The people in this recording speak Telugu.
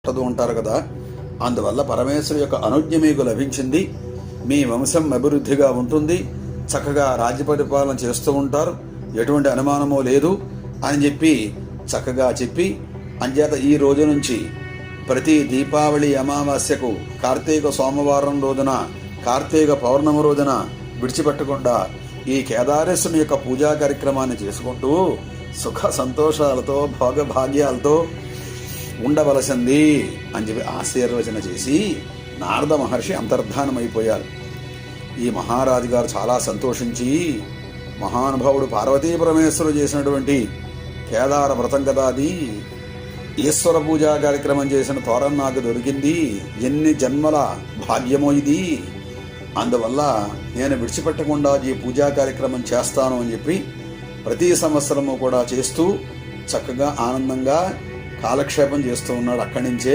పుట్టదు అంటారు కదా. అందువల్ల పరమేశ్వరు యొక్క అనుజ్ఞ మీకు లభించింది. మీ వంశం అభివృద్ధిగా ఉంటుంది, చక్కగా రాజ్య పరిపాలన చేస్తూ ఉంటారు, ఎటువంటి అనుమానమూ లేదు అని చక్కగా చెప్పి, అంచేత ఈ రోజు నుంచి ప్రతి దీపావళి అమావాస్యకు, కార్తీక సోమవారం రోజున, కార్తీక పౌర్ణమి రోజున విడిచిపెట్టకుండా ఈ కేదారేశ్వరుని యొక్క పూజా కార్యక్రమాన్ని చేసుకుంటూ సుఖ సంతోషాలతో భోగభాగ్యాలతో ఉండవలసింది అని ఆశీర్వచన చేసి నారద మహర్షి అంతర్ధానమైపోయారు. ఈ మహారాజు గారు చాలా సంతోషించి, మహానుభావుడు పార్వతీ పరమేశ్వరుడు చేసినటువంటి కేదార వ్రతం కదా అది, ఈశ్వర పూజా కార్యక్రమం చేసిన తోరం నాకు దొరికింది, ఎన్ని జన్మల భాగ్యమో ఇది, అందువల్ల నేను విడిచిపెట్టకుండా ఈ పూజా కార్యక్రమం చేస్తాను అని ప్రతి సంవత్సరము కూడా చేస్తూ చక్కగా ఆనందంగా కాలక్షేపం చేస్తూ ఉన్నాడు. అక్కడి నుంచే